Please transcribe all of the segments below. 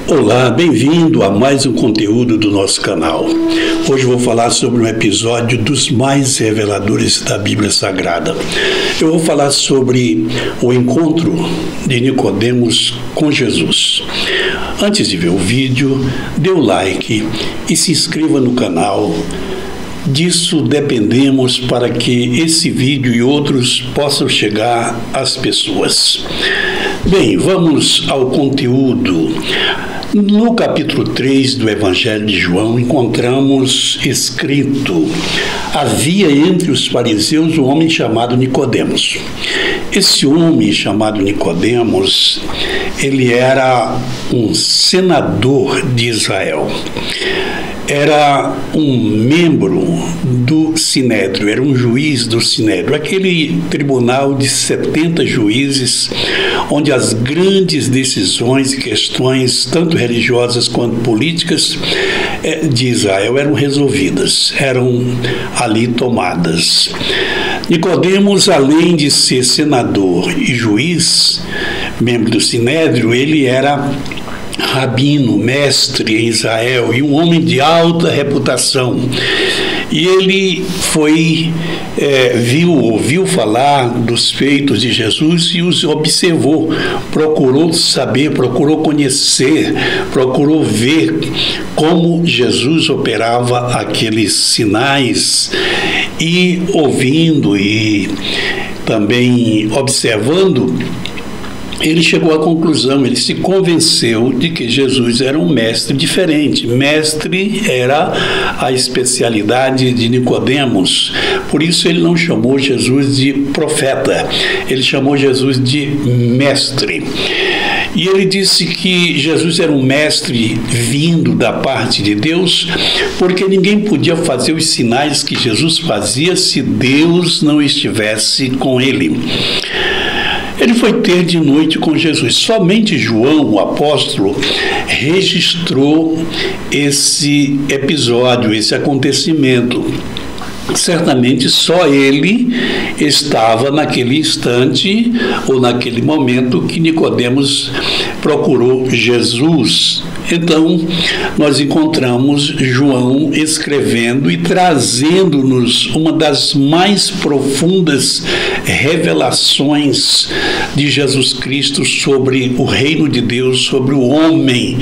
Olá, bem-vindo a mais um conteúdo do nosso canal. Hoje vou falar sobre um episódio dos mais reveladores da Bíblia Sagrada. Eu vou falar sobre o encontro de Nicodemos com Jesus. Antes de ver o vídeo, dê o like e se inscreva no canal. Disso dependemos para que esse vídeo e outros possam chegar às pessoas. Bem, vamos ao conteúdo. No capítulo 3 do Evangelho de João, encontramos escrito: havia entre os fariseus um homem chamado Nicodemos. Esse homem chamado Nicodemos, ele era um senador de Israel. Era um membro do Sinédrio, era um juiz do Sinédrio, aquele tribunal de 70 juízes, onde as grandes decisões e questões, tanto religiosas quanto políticas, de Israel eram resolvidas, eram ali tomadas. Nicodemos, além de ser senador e juiz, membro do Sinédrio, ele era rabino, mestre em Israel e um homem de alta reputação. E ele ouviu falar dos feitos de Jesus e os observou, procurou saber, procurou conhecer, procurou ver como Jesus operava aqueles sinais, e ouvindo e também observando, ele chegou à conclusão, ele se convenceu de que Jesus era um mestre diferente. Mestre era a especialidade de Nicodemos. Por isso ele não chamou Jesus de profeta, ele chamou Jesus de mestre. E ele disse que Jesus era um mestre vindo da parte de Deus, porque ninguém podia fazer os sinais que Jesus fazia se Deus não estivesse com ele. Ele foi ter de noite com Jesus. Somente João, o apóstolo, registrou esse episódio, esse acontecimento. Certamente só ele estava naquele instante ou naquele momento que Nicodemos procurou Jesus. Então, nós encontramos João escrevendo e trazendo-nos uma das mais profundas revelações de Jesus Cristo sobre o reino de Deus, sobre o homem,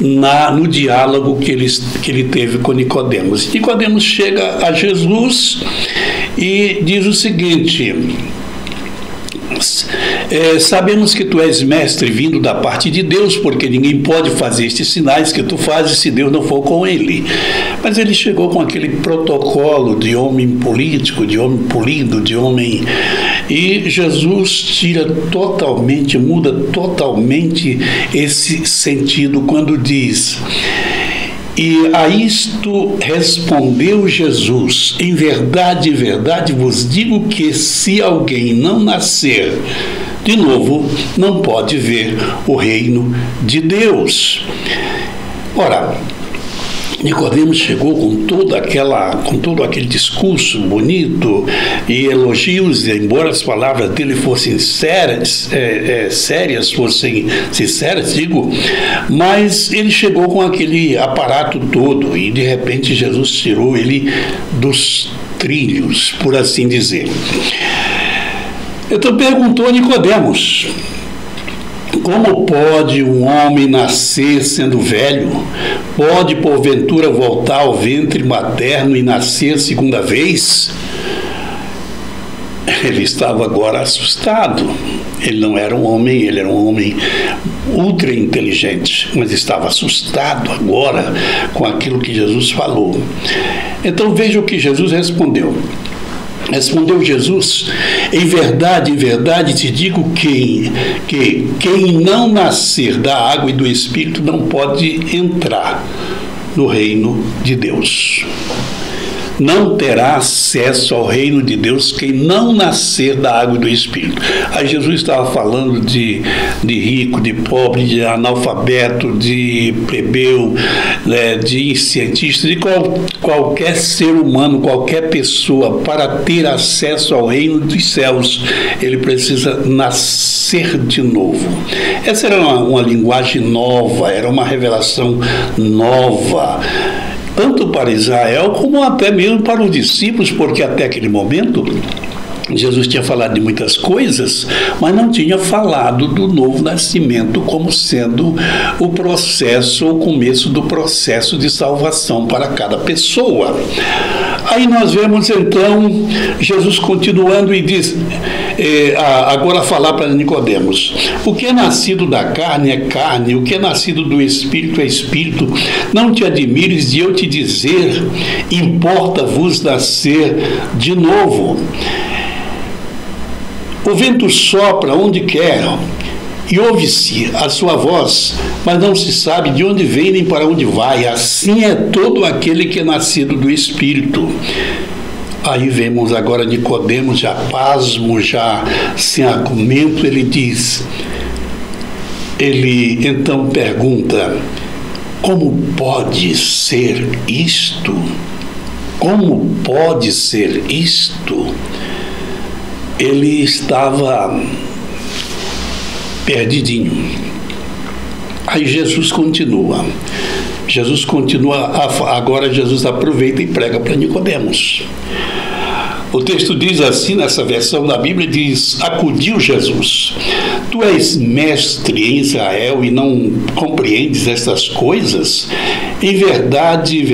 no diálogo que ele teve com Nicodemos. Nicodemos chega a Jesus e diz o seguinte: sabemos que tu és mestre vindo da parte de Deus, porque ninguém pode fazer estes sinais que tu fazes se Deus não for com ele. Mas ele chegou com aquele protocolo de homem político, de homem polido, de homem... E Jesus muda totalmente esse sentido quando diz: e a isto respondeu Jesus: em verdade vos digo que se alguém não nascer de novo, não pode ver o reino de Deus. Ora, Nicodemos chegou com todo aquele discurso bonito e elogios, embora as palavras dele fossem sérias, fossem sinceras, mas ele chegou com aquele aparato todo e de repente Jesus tirou ele dos trilhos, por assim dizer. Então perguntou a Nicodemos: como pode um homem nascer sendo velho? Pode, porventura, voltar ao ventre materno e nascer segunda vez? Ele estava agora assustado. Ele não era um homem, ele era um homem ultra inteligente, mas estava assustado agora com aquilo que Jesus falou. Então veja o que Jesus respondeu. Respondeu Jesus: em verdade te digo que quem não nascer da água e do Espírito não pode entrar no reino de Deus. não terá acesso ao reino de Deus quem não nascer da água e do Espírito. Aí Jesus estava falando de rico, de pobre, de analfabeto, de plebeu, de cientista, de qualquer ser humano, qualquer pessoa. Para ter acesso ao reino dos céus, ele precisa nascer de novo. Essa era uma linguagem nova, era uma revelação nova, tanto para Israel como até mesmo para os discípulos, porque até aquele momento Jesus tinha falado de muitas coisas, mas não tinha falado do novo nascimento como sendo o processo, o começo do processo de salvação para cada pessoa. Aí nós vemos então Jesus continuando e diz, agora falar para Nicodemos: o que é nascido da carne é carne, o que é nascido do Espírito é Espírito. Não te admires de eu te dizer, importa-vos nascer de novo. O vento sopra onde quer e ouve-se a sua voz, mas não se sabe de onde vem nem para onde vai. Assim é todo aquele que é nascido do Espírito. Aí vemos agora Nicodemos, já pasmo, já sem argumento, ele então pergunta: como pode ser isto? Como pode ser isto? Ele estava perdidinho. Aí Jesus continua, agora Jesus aproveita e prega para Nicodemos. O texto diz assim, nessa versão da Bíblia, diz: acudiu Jesus: tu és mestre em Israel e não compreendes estas coisas? Em verdade,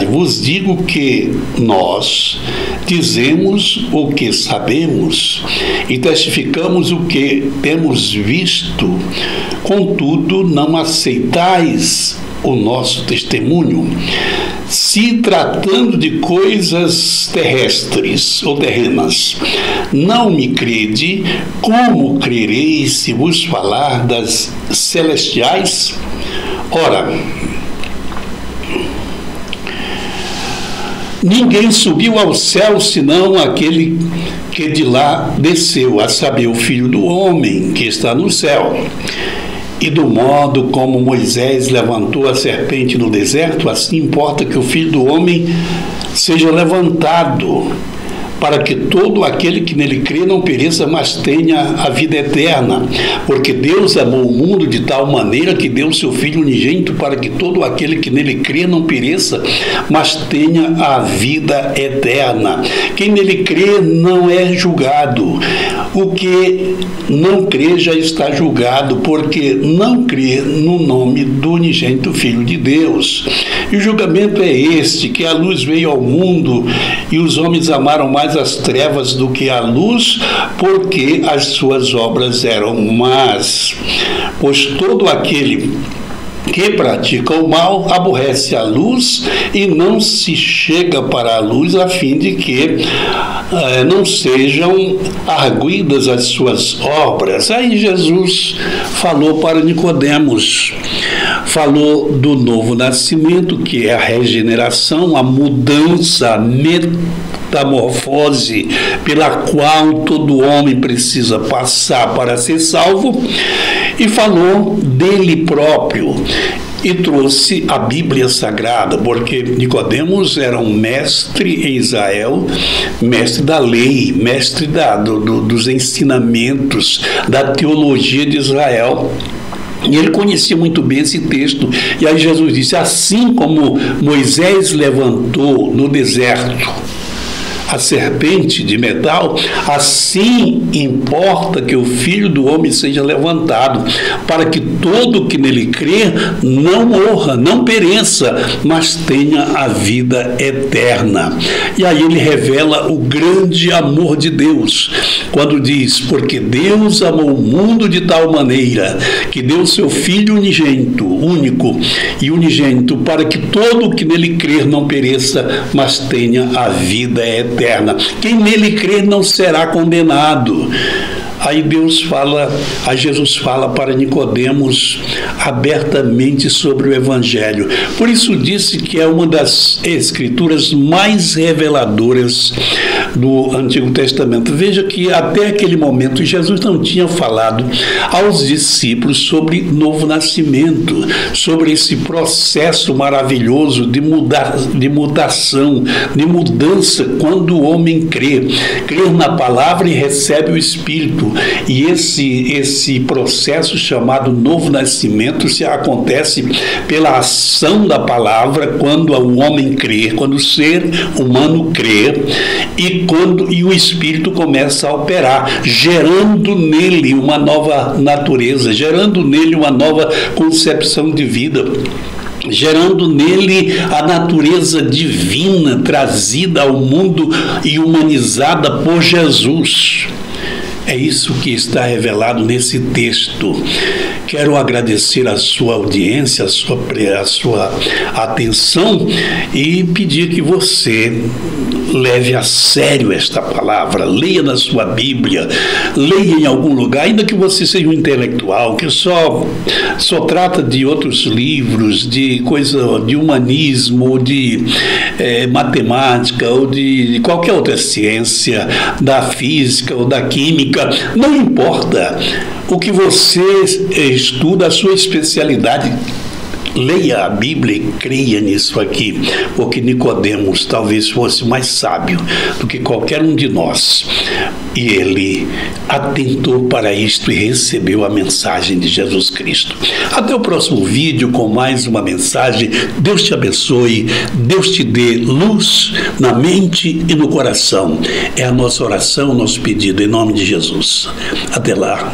vos digo que nós dizemos o que sabemos e testificamos o que temos visto, contudo não aceitais o nosso testemunho. Se tratando de coisas terrestres ou terrenas, não me crede, como crereis se vos falar das celestiais? Ora, ninguém subiu ao céu senão aquele que de lá desceu, a saber, o Filho do Homem que está no céu. E do modo como Moisés levantou a serpente no deserto, assim importa que o Filho do Homem seja levantado, para que todo aquele que nele crê não pereça, mas tenha a vida eterna. Porque Deus amou o mundo de tal maneira que deu o seu Filho unigênito, para que todo aquele que nele crê não pereça, mas tenha a vida eterna. Quem nele crê não é julgado. O que não crê já está julgado, porque não crê no nome do unigênito Filho de Deus. E o julgamento é este, que a luz veio ao mundo e os homens amaram mais as trevas do que a luz, porque as suas obras eram más. Pois todo aquele que pratica o mal aborrece a luz e não se chega para a luz, a fim de que não sejam arguidas as suas obras. Aí Jesus falou para Nicodemos, falou do novo nascimento, que é a regeneração, a mudança, a metamorfose pela qual todo homem precisa passar para ser salvo, e falou dele próprio e trouxe a Bíblia Sagrada, porque Nicodemos era um mestre em Israel, mestre da lei, mestre dos ensinamentos, da teologia de Israel. E ele conhecia muito bem esse texto. E aí Jesus disse: assim como Moisés levantou no deserto a serpente de metal, assim importa que o Filho do Homem seja levantado, para que todo que nele crê não morra, não pereça, mas tenha a vida eterna. E aí ele revela o grande amor de Deus, quando diz: porque Deus amou o mundo de tal maneira que deu seu Filho unigênito, único e unigênito, para que todo que nele crer não pereça, mas tenha a vida eterna. Quem nele crer não será condenado, Aí Jesus fala para Nicodemos abertamente sobre o Evangelho. Por isso disse que é uma das escrituras mais reveladoras do Antigo Testamento. Veja que até aquele momento Jesus não tinha falado aos discípulos sobre novo nascimento, sobre esse processo maravilhoso de mutação, de mudança quando o homem crê na palavra e recebe o Espírito. E esse processo chamado novo nascimento se acontece pela ação da palavra quando o homem crê, quando o ser humano crê e o Espírito começa a operar, gerando nele uma nova natureza, gerando nele uma nova concepção de vida, gerando nele a natureza divina trazida ao mundo e humanizada por Jesus. É isso que está revelado nesse texto. Quero agradecer a sua audiência, a sua atenção e pedir que você leve a sério esta palavra, leia na sua Bíblia, leia em algum lugar, ainda que você seja um intelectual, que só trata de outros livros, de coisa de humanismo, ou de matemática, ou de qualquer outra ciência, da física ou da química, não importa o que você estuda, a sua especialidade. Leia a Bíblia e creia nisso aqui, porque Nicodemos talvez fosse mais sábio do que qualquer um de nós. E ele atentou para isto e recebeu a mensagem de Jesus Cristo. Até o próximo vídeo com mais uma mensagem. Deus te abençoe, Deus te dê luz na mente e no coração. É a nossa oração, o nosso pedido, em nome de Jesus. Até lá.